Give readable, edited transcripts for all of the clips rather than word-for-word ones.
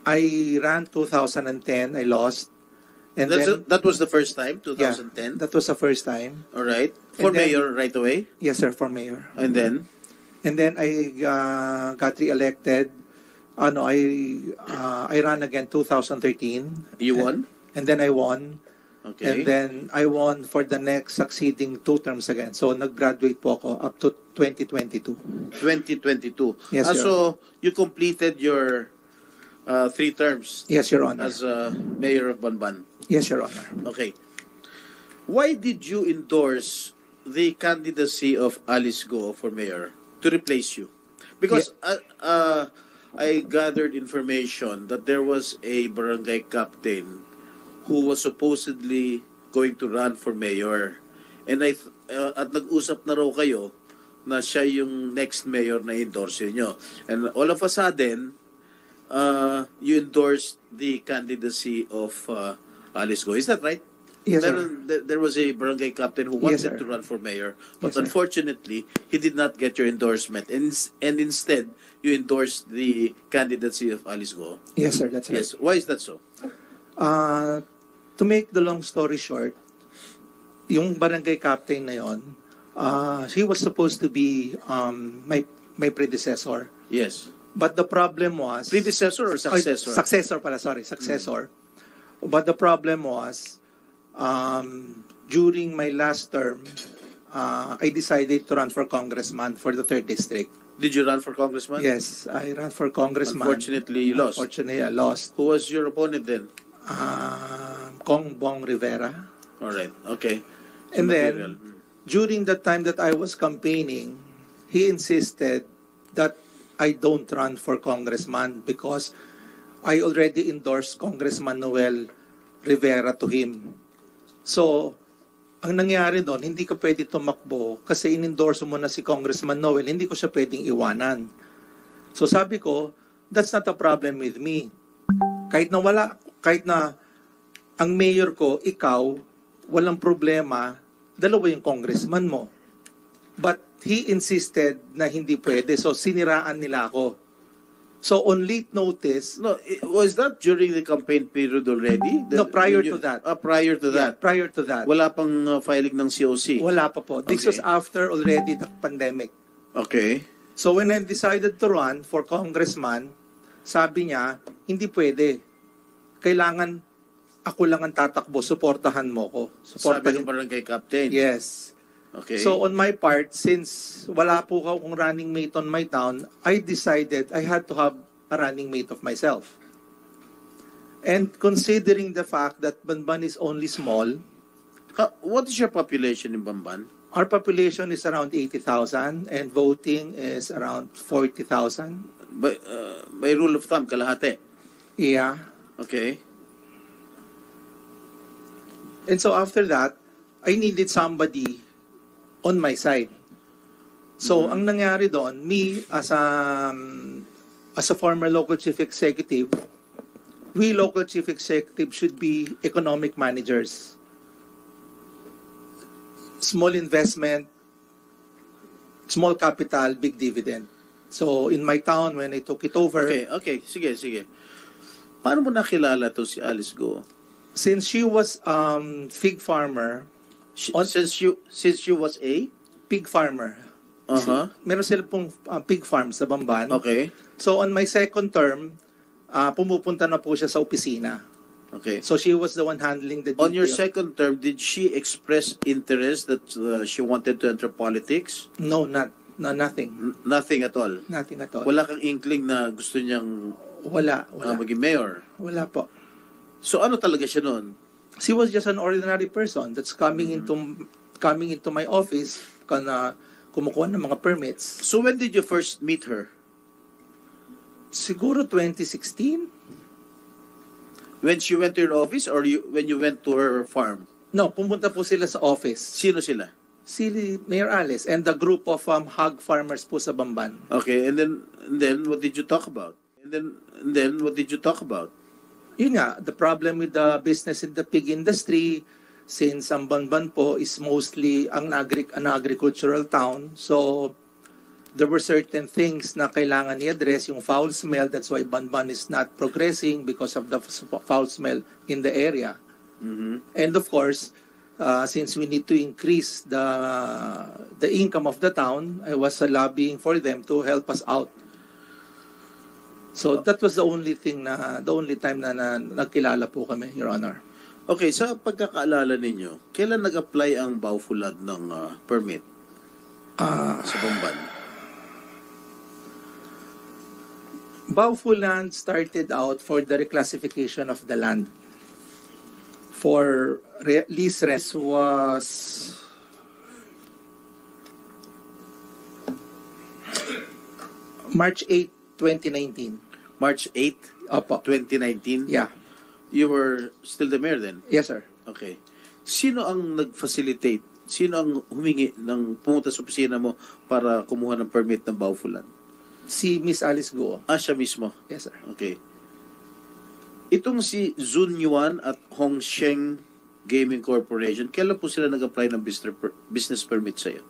I ran 2010, I lost. And That was the first time, yeah, 2010? that was the first time. All right. For And then- mayor right away? Yes, sir, for mayor. And then? And then I got re-elected. I ran again 2013. You won? And then I won. Okay. And then I won for the next succeeding 2 terms again. So nag-graduate po ako up to 2022. 2022. Yes, Your So you completed your 3 terms Yes, Your Honor. as mayor of Banban. Yes, Your Honor. Okay. Why did you endorse the candidacy of Alice Go for mayor to replace you? Because I gathered information that there was a barangay captain who was supposedly going to run for mayor. And at nag-usap na raw kayo na siya yung next mayor na endorse nyo. And all of a sudden, you endorsed the candidacy of Alice Go. Is that right? Yes, sir. There was a barangay captain who Yes, wanted sir. to run for mayor, but Yes, sir. unfortunately, he did not get your endorsement. And instead, you endorsed the candidacy of Alice Go. Yes, sir. That's right. Yes. Why is that so? To make the long story short, yung barangay captain na yon, he was supposed to be my predecessor. Yes. But the problem was... Predecessor or successor? Successor pala, sorry. Successor. But the problem was, during my last term, I decided to run for congressman for the 3rd District. Did you run for congressman? Yes, I ran for congressman. Unfortunately, you lost. Unfortunately, I lost. Who was your opponent then? Kong Bong Rivera. All right. Okay. And Material. then, during the time that I was campaigning, he insisted that I don't run for congressman because I already endorsed Congressman Noel Rivera to him. So, ang nangyari doon, hindi ka pwede tumakbo kasi in-endorse mo na si Congressman Noel, hindi ko siya pwedeng iwanan. So sabi ko, that's not a problem with me. Kahit na ang mayor ko, ikaw, walang problema, dalawa yung congressman mo. But he insisted na hindi pwede, so siniraan nila ako. So on late notice... No, was that during the campaign period already? No, prior to that. Prior to that. Yeah, prior to that. Wala pang filing ng COC? Wala pa po. This was after already the pandemic. Okay. So when I decided to run for congressman, sabi niya, hindi pwede. Kailangan ako lang ang tatakbo, suportahan mo ko. Sabi ng barangay captain? Yes. Okay. So on my part, since wala po akong running mate on my town, I decided I had to have a running mate of myself. And considering the fact that Banban is only small, what is your population in Bamban? our population is around 80,000 and voting is around 40,000. By rule of thumb, kalahati. Yeah. Okay. And so after that, I needed somebody on my side. So ang nangyari doon, me as a former local chief executive, we local chief executive should be economic managers. Small investment, small capital, big dividend. So in my town, when I took it over, Okay. Sige. Paano mo nakilala to si Alice Go? since she was fig farmer, Since you was a? pig farmer. Uh-huh. Meron sila pong pig farm sa Bamban. Okay. So on my second term, pumupunta na po siya sa opisina. Okay. So she was the one handling the On your detail. second term, did she express interest that she wanted to enter politics? No, nothing. Nothing at all. Nothing at all. Wala kang inkling na gusto niyang Wala. maging mayor. Wala po. So ano talaga siya noon? She was just an ordinary person that's coming into my office kana kumukuha ng mga permits. So when did you first meet her? Siguro 2016? When she went to your office or when you went to her farm? No, pumunta po sila sa office. Sino sila? Si Mayor Alice and the group of hog farmers po sa Bamban. Okay, and then what did you talk about? And then what did you talk about? Yun nga, the problem with the business in the pig industry, since ang Bamban po is mostly an agricultural town. So, there were certain things na kailangan i-address, yung foul smell, that's why Banban is not progressing because of the foul smell in the area. And of course, since we need to increase the income of the town, I was lobbying for them to help us out. So that was the only time na nagkilala po kami, Your Honor. Okay, sa pagkakaalala ninyo, kailan nag-apply ang Baufulad ng permit sa Bamban? Baufulad started out for the reclassification of the land. For lease rest was March 8, 2019. March 8, Opo. 2019? Yeah. You were still the mayor then? Yes, sir. Okay. Sino ang nag-facilitate? Sino ang humingi ng pumunta sa opisina mo para kumuha ng permit ng Baufulad? Si Miss Alice Guo. Siya mismo? Yes, sir. Okay. Itong si Zun Yuan at Hong Sheng Gaming Corporation, kailan po sila nag-apply ng business permit sa'yo?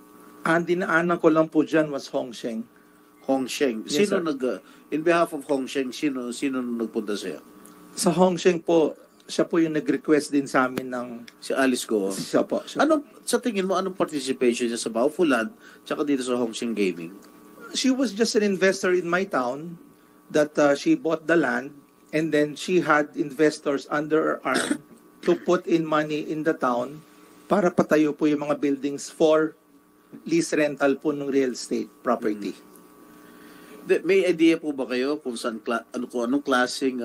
Ang dinaanan ko lang po dyan was Hong Sheng. Hong Sheng. Yes, Sino sir. in behalf of Hong Sheng, sino nagpunta sa'yo? Sa Hong Sheng po, siya po yung nag-request din sa amin ng... Si Alice Go. Siya po. Sa tingin mo, anong participation niya sa Baufulad tsaka dito sa Hong Sheng Gaming? She was just an investor in my town that she bought the land and then she had investors under her arm to put in money in the town para patayo po yung mga buildings for lease rental po ng real estate property. May idea po ba kayo kung anong klaseng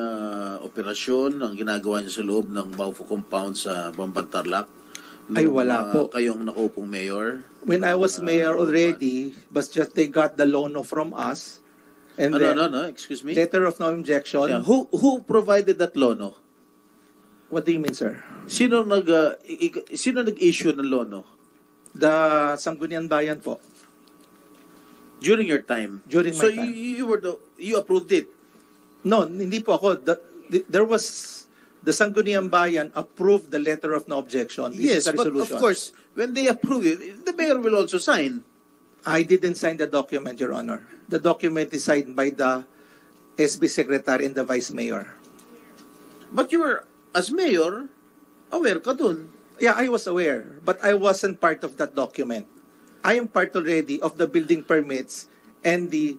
operasyon ang ginagawa niyo sa loob ng Baufo compound sa Bamban Tarlac? Ay, wala po. Kayong naupong mayor? When I was mayor already, but just they got the loan from us. And then, No, excuse me? letter of no objection. Yeah. Who provided that loan? No? What do you mean, sir? Sino nag-issue ng loan? No? The Sangguniang Bayan po. During your time? During my so time. you approved it? No, hindi po ako. There was the Sangguniang Bayan approved the letter of no objection. Yes, This is the but of resolution. course, when they approve it, the mayor will also sign. I didn't sign the document, Your Honor. The document is signed by the SB Secretary and the Vice Mayor. But you were, as mayor, aware ka dun. Yeah, I was aware, but I wasn't part of that document. I am part already of the building permits and the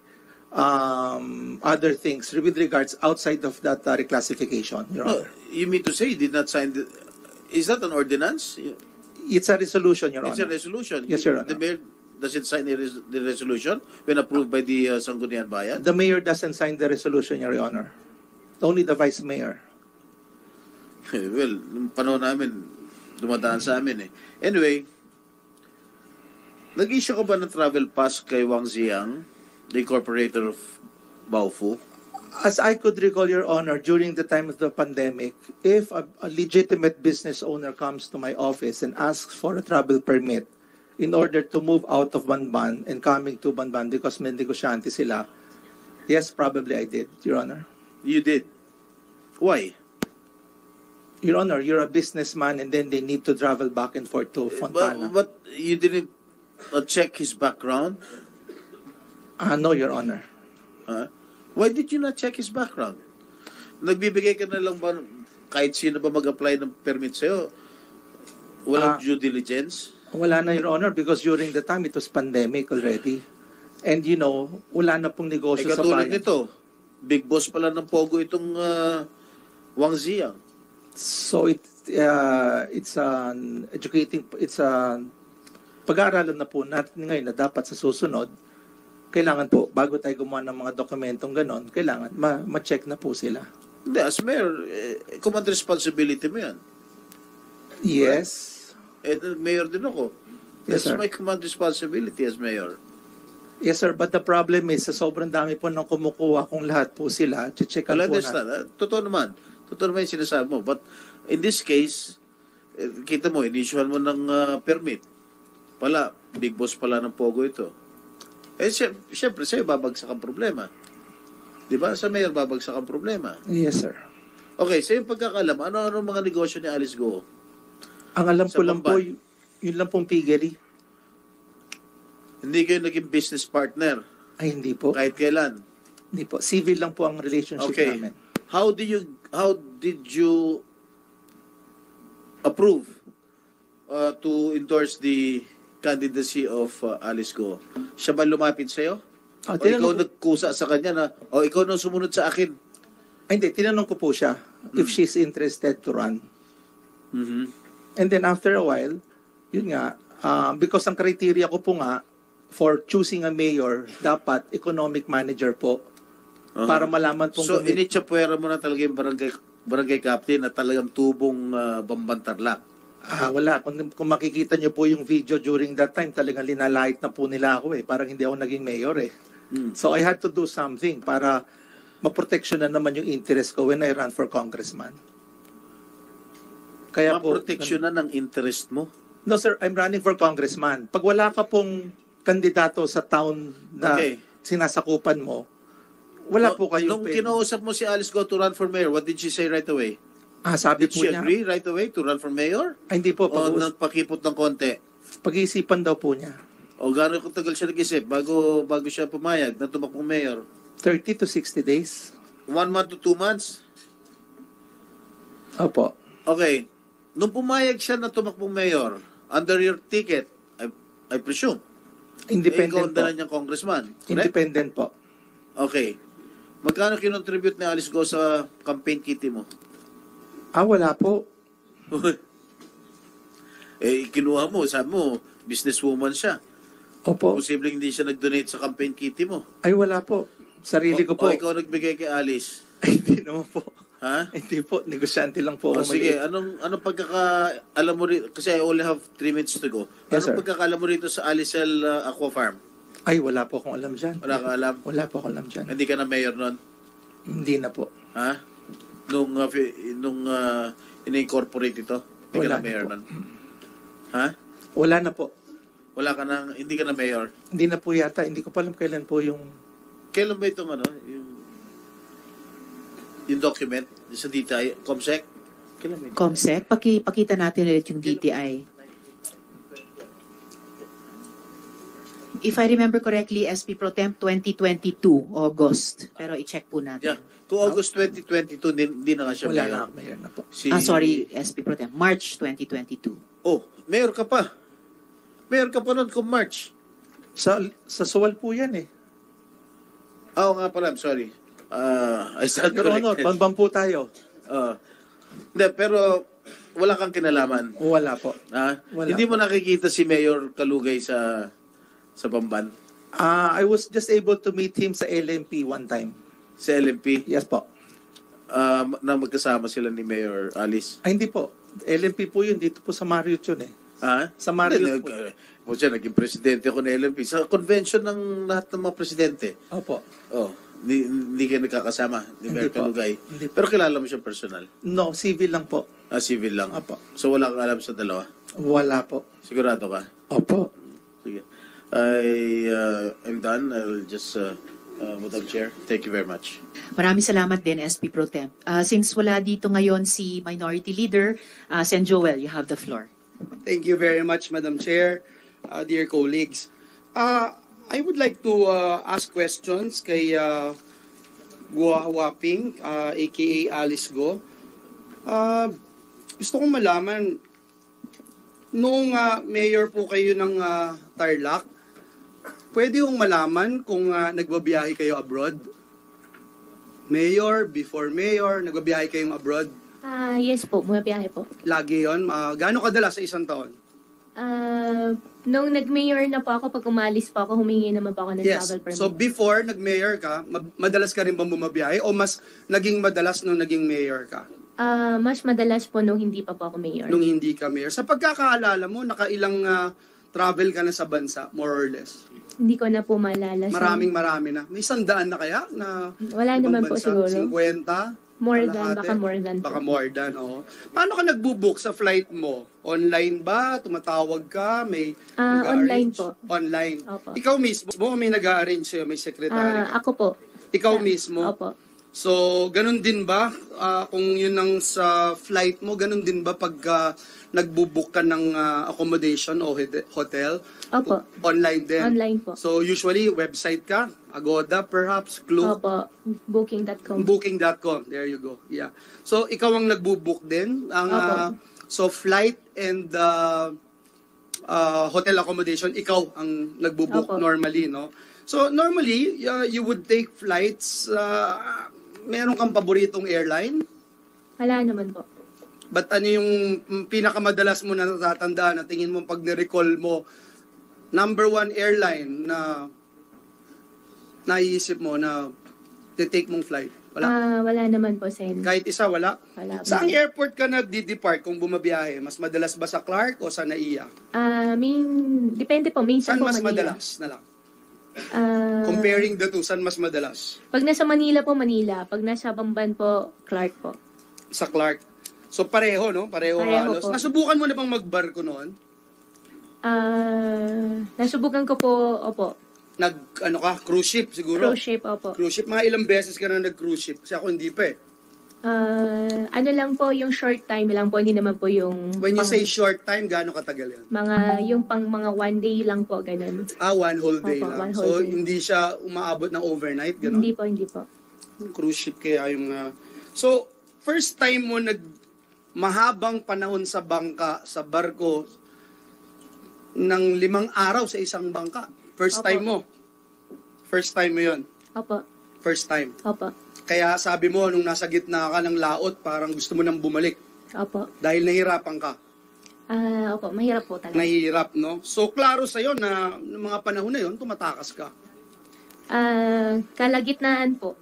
other things with regards outside of that reclassification, Your Honor. You mean to say you did not sign the... Is that an ordinance? It's a resolution, Your It's a Honor. resolution. Yes, Your Honor. The mayor doesn't sign the resolution when approved by the Sangguniang Bayan? The mayor doesn't sign the resolution, Your Honor. Only the Vice Mayor. Well, nung panahon namin, dumadaan sa amin eh. Anyway, nag-issue ka ba ng travel pass kay Wang Ziyang, the incorporator of Baofu? As I could recall, Your Honor, during the time of the pandemic, if a legitimate business owner comes to my office and asks for a travel permit in order to move out of Banban and coming to Banban because may negosyante sila, yes, probably I did, Your Honor. You did? Why? Your Honor, you're a businessman and then they need to travel back and forth to Fontana. But you didn't check his background? No, Your Honor. Huh? Why did you not check his background? Nagbibigay ka na lang ba kahit sino ba mag-apply ng permit sa'yo? Walang due diligence? Wala na, Your Honor, because during the time it was pandemic already. And you know, wala na pong negosyo sa Katulad bayan. nito, big boss pala ng Pogo itong Wang Ziyang. So it's pag-aaralan na po natin ngayon na dapat sa susunod, kailangan po, bago tayo gumawa ng mga dokumentong ganon, kailangan ma-check na po sila. Hindi, as mayor, command responsibility mo yan. Yes. Mayor din ako. Yes, That's sir. my command responsibility as mayor. Yes, sir. But the problem is, sa sobrang dami po ng kumukuha kung lahat po sila, checkan I po na. understand. Totoo naman. Totoo naman yung sinasabi mo. But in this case, kita mo, inissuehan mo ng permit. Big boss pala ng Pogo ito. Siyempre, sa'yo babagsak ang problema. Di ba? Sa mayor, babagsak ang problema. Yes, sir. Okay, sa iyong pagkakalam, ano mga negosyo ni Alice Go? Ang alam Sa ko lang po, Bamban. yun lang pong piggery. Hindi kayo naging business partner. Ay, hindi po. Kahit kailan? Hindi po. Civil lang po ang relationship Okay. namin. How did you approve to endorse the candidacy of Alice Go? Siya ba lumapit sa'yo? O ikaw Tinanong ko, nagkusa sa kanya na, o ikaw nang sumunod sa akin? ay, hindi, tinanong ko po siya if she's interested to run. Mhm. And then after a while, yun nga, because ang criteria ko po nga for choosing a mayor, dapat economic manager po para malaman po So, initsapuera mo na talaga yung barangay captain na talagang tubong Bambantarlak. wala. Kung makikita niyo po yung video during that time, talagang linalait na po nila ako eh. Parang hindi ako naging mayor eh. So I had to do something para maproteksyonan naman yung interest ko when I ran for congressman. Kaya po, Maproteksyonan ng interest mo? no sir, I'm running for congressman. Pag wala ka pong kandidato sa town na Okay. sinasakupan mo, wala po kayo. Nung kinausap mo si Alice Go to run for mayor, what did she say right away? Sabi Did po she niya, agree right away to run for mayor? hindi po, O nagpakipot ng konti? pag-iisipan daw po niya. O gano'ng katagal siya nag-isip bago siya pumayag na tumakbong mayor? 30 to 60 days. 1 month to 2 months? Opo. Okay. Nung pumayag siya na tumakbong mayor, under your ticket, I presume, ikaw Independent ang po. dala niyang congressman. Correct? Independent po. Okay. Magkano kinontribute ni Alice Go sa campaign kitty mo? Wala po. Kinuha mo, sabi mo, businesswoman siya. Opo. Posibleng hindi siya nag-donate sa campaign kitty mo. Ay, wala po. Sarili ko po. O ikaw nagbigay kay Alice. Ay, hindi naman po. Ha? Hindi po. Negosyante lang po. O ako sige, maliit. anong pagkakaalam mo rito? Kasi I only have 3 minutes to go. Yes, Anong sir. pagkakaalam mo rito sa Alicel Aqua Farm? Ay, wala po akong alam dyan. Wala kang alam? Wala po akong alam dyan. Hindi ka na mayor nun? Hindi na po. Ha? Nung in-incorporate ito? Hindi ka Wala na na mayor po. nun? Ha? Wala na po. Hindi ka na mayor? Hindi na po yata. Hindi ko pa alam kailan po yung... Kailan ba itong yung document sa DTI? COMSEC? Kailan ba ito? Comsec, pakita natin ulit yung DTI. If I remember correctly, SP Pro Temp 2022, August. Pero i-check po natin. Yeah. Kung August 2022, hindi na nga siya Wala mayor. na. Mayor na po. Sorry, SP Pro Temp, March 2022. Oh, mayor ka pa. Mayor ka pa nun kung March. Sa Suwal po yan eh. Oo nga pala, I'm sorry. I stand Your Honor, corrected. bambam po tayo. Hindi, pero wala kang kinalaman. Wala po. Ha? Wala Hindi mo po. nakikita si Mayor Kalugay sa Bamban? I was just able to meet him sa LMP one time. Sa LMP? Yes po. Na magkasama sila ni Mayor Alice? Ay, hindi po. LMP po yun. Dito po sa Marriott yun eh. Ha? Sa Marriott po. O siya, naging presidente ako ng LMP. Sa convention ng lahat ng mga presidente. Opo. Oh, hindi kayo nagkakasama ni Hindi Mayor po. Kalugay. Hindi po. Pero kilala mo siya personal? No, civil lang po. Civil lang. Opo. So wala kang alam sa dalawa? Wala po. Sigurado ka? Opo. Sige. I'm done. I'll just, Madam Chair, thank you very much. Maraming salamat din, SP Pro Temp. Since wala dito ngayon si Minority Leader, Sen Joel, you have the floor. Thank you very much, Madam Chair, dear colleagues. I would like to ask questions kay Gua Waping, aka Alice Go. Gusto kong malaman, nung mayor po kayo ng Tarlac, pwede kong malaman kung nagbabiyahe kayo abroad? Mayor, before mayor, nagbabiyahe kayong abroad? Yes po, bumabiyahe po. Lagi yon. Gaano kadalas sa isang taon? Nung nag-mayor na po ako, pag umalis po ako, humingi naman po ako ng Yes. travel permit. So before nag-mayor ka, madalas ka rin bang bumabiyahe o mas naging madalas nung naging mayor ka? Mas madalas po nung hindi pa po ako mayor. Nung hindi ka mayor. Sa pagkakaalala mo, nakailang travel ka na sa bansa, more or less? Hindi ko na po maalala. Marami na. May 100 na kaya? Na Wala ibang naman po bansa? siguro. 50? More than, Kalahati? baka more than. Baka more than, oo. Paano ka nagbubook sa flight mo? Online ba? Tumatawag ka? May Online nag-a-arrange? po. Online. Opo. Ikaw mismo, may nag-a-arrange sa'yo, may secretary ka? Ako po. Ikaw mismo? Opo. So, ganun din ba? Kung yun ang sa flight mo, ganun din ba pag nagbubook ka ng accommodation o hotel? Opo. Online din? Online po. So, usually, website ka? Agoda, perhaps? Klook? Opo. Booking.com. Booking.com. There you go. Yeah. So, ikaw ang nagbubook din? Opo. So, flight and hotel accommodation, ikaw ang nagbubook Opo. normally, no? So, normally, you would take flights, meron kang paboritong airline? Wala naman po. But ano yung pinakamadalas mo na natatandaan na tingin mo pag ni-recall mo, number one airline na naiisip mo na take mong flight? Wala. Wala naman po, Sen. Kahit isa, wala? Wala. Saan airport ka nagdi-depart kung bumabiyahe? Mas madalas ba sa Clark o sa NAIA? Depende po. Minsan Saan po mas Manila. madalas na lang? Ah, Comparing the two, saan mas madalas? pag nasa Manila po, Manila. Pag nasa Bamban po, Clark po. Sa Clark. So pareho, no? Pareho Pareho halos. po. Nasubukan mo na bang magbarko noon? Nasubukan ko po, opo. Ano ka, cruise ship siguro? Cruise ship, opo. Cruise ship. Mga ilang beses ka na nag-cruise ship? Kasi ako hindi pa eh. Ano lang po, yung short time lang po, hindi naman po yung When you pang- say short time, gaano katagal yan? yung pang mga one day lang po, ganun. One whole day Opo, lang. one So, whole day. hindi siya umaabot ng overnight, gano'n? Hindi po. Cruise ship kaya yung... So, first time mo mahabang panahon sa bangka, sa barko, ng 5 araw sa isang bangka. First Opo. time mo. First time mo yun. Opo. First time. Opo. Kaya sabi mo, nung nasa gitna ka ng laot, parang gusto mo nang bumalik. Opo. Dahil nahirapan ka. Opo, mahirap po talaga. Nahihirap, no? So, klaro sa'yo na ng mga panahon na yun, tumatakas ka. Kalagitnaan po.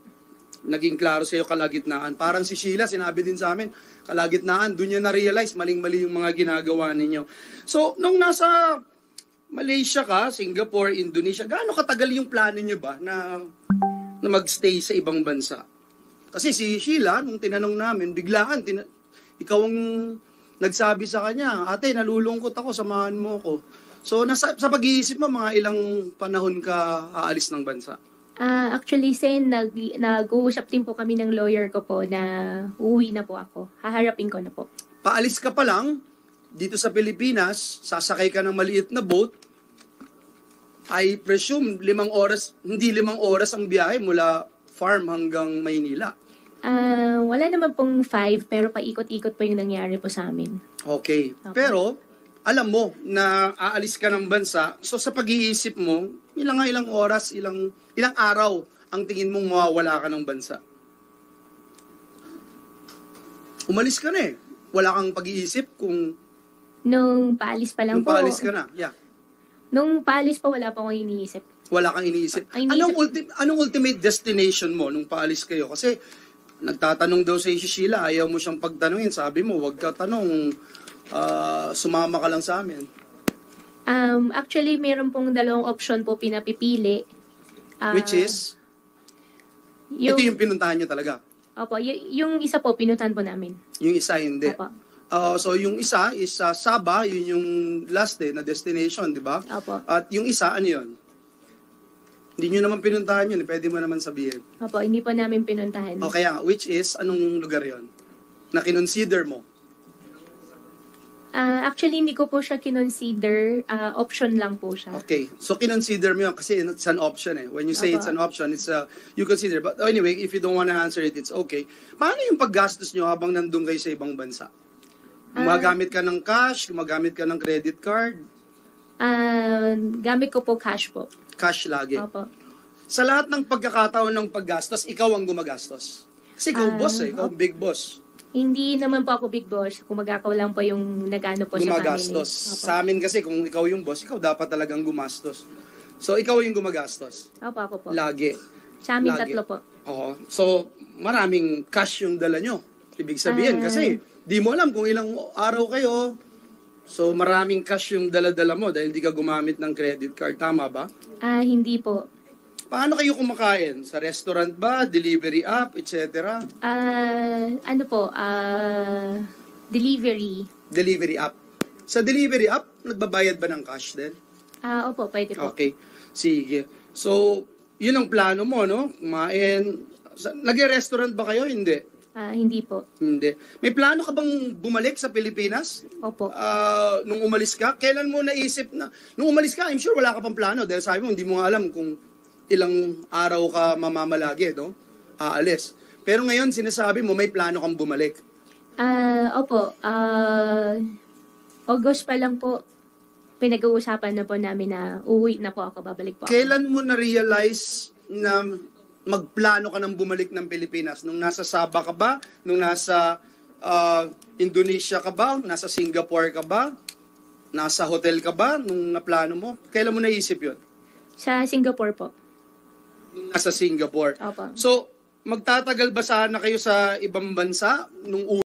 Naging klaro sa'yo kalagitnaan. Parang si Sheila, sinabi din sa amin, kalagitnaan, doon niya na-realize, maling-mali yung mga ginagawa ninyo. So, nung nasa Malaysia ka, Singapore, Indonesia, gaano katagal yung plano niyo ba na magstay sa ibang bansa? Kasi si Sheila, nung tinanong namin, biglaan, ikaw ang nagsabi sa kanya, ate, nalulungkot ako, samahan mo ako. So, sa pag-iisip mo, mga ilang panahon ka aalis ng bansa? Actually, Sen, nag-uusap din po kami ng lawyer ko po na uuwi na po ako. Haharapin ko na po. Paalis ka pa lang, dito sa Pilipinas, sasakay ka ng maliit na boat, I presume 5 oras, hindi 5 oras ang biyahe mula farm hanggang Maynila. Wala naman pong 5, pero paikot-ikot po yung nangyari po sa amin. Okay. Okay. Pero, alam mo na aalis ka ng bansa, so sa pag-iisip mo, ilang oras, ilang araw ang tingin mong mawawala ka ng bansa? Umalis ka na eh. Wala kang pag-iisip kung Nung paalis pa lang nung po. paalis ka na. Yeah. Nung paalis pa, wala pa akong iniisip. Wala kang iniisip. Ang iniisip- Anong ultimate destination mo nung paalis kayo? Kasi nagtatanong daw sa si Sheila, ayaw mo siyang pagtanungin. Sabi mo, wag ka tanong, sumama ka lang sa amin. Actually, meron pong 2 option po pinapipili. Which is, ito yung pinuntahan niyo talaga. Opo, yung isa po, pinuntahan po namin. Yung isa hindi. Opo. So yung isa is Sabah, yun yung last na destination, di ba? Opo. At yung isa, ano yun? Hindi nyo naman pinuntahan yun, pwede mo naman sabihin. Opo, hindi po namin pinuntahan. O kaya, which is, anong lugar yon na kinonsider mo? Actually, hindi ko po siya kinonsider. Option lang po siya. Okay, so kinonsider mo yun kasi it's an option eh. When you say Opo. it's an option, it's you consider. But anyway, if you don't want to answer it, it's okay. Paano yung paggastos nyo habang nandun kayo sa ibang bansa? Gumagamit ka ng cash, gumagamit ka ng credit card, Gamit ko po cash po. cash lagi. Opo. Sa lahat ng pagkakataon ng paggastos, ikaw ang gumagastos. Kasi ikaw boss eh, ikaw big boss. Hindi naman po ako big boss. Kumagakaw lang po yung nagano po sa family. Gumagastos. Opo. Sa amin kasi kung ikaw yung boss, ikaw dapat talagang gumastos. So ikaw yung gumagastos. Opo, ako po. Lagi. Sa amin Lagi. 3 po. Oo. So maraming cash yung dala nyo. Ibig sabihin kasi di mo alam kung ilang araw kayo. So maraming cash yung dala-dala mo dahil di ka gumamit ng credit card. Tama ba? Hindi po. Paano kayo kumakain? Sa restaurant ba? Delivery app? Etc.? Ano po? Delivery. Delivery app. Sa delivery app, nagbabayad ba ng cash din? Opo, pwede po. Okay. Sige. So, yun ang plano mo, no? Kumain, Nag-restaurant ba kayo? Hindi. Hindi po. Hindi. May plano ka bang bumalik sa Pilipinas? Opo. Nung umalis ka? Kailan mo naisip na... Nung umalis ka, I'm sure wala ka pang plano dahil sabi mo, hindi mo nga alam kung ilang araw ka mamamalagi, no? Aalis. Pero ngayon, sinasabi mo, may plano kang bumalik. Opo. August pa lang po, pinag-uusapan na po namin na uuwi na po ako, babalik po ako. Kailan mo na-realize na magplano ka ng bumalik ng Pilipinas? Nung nasa Sabah ka ba? Nung nasa Indonesia ka ba? Nasa Singapore ka ba? Nasa hotel ka ba? Nung naplano mo? Kailan mo naisip yun? Sa Singapore po. Nung nasa Singapore. Opo. So, magtatagal ba sana kayo sa ibang bansa nung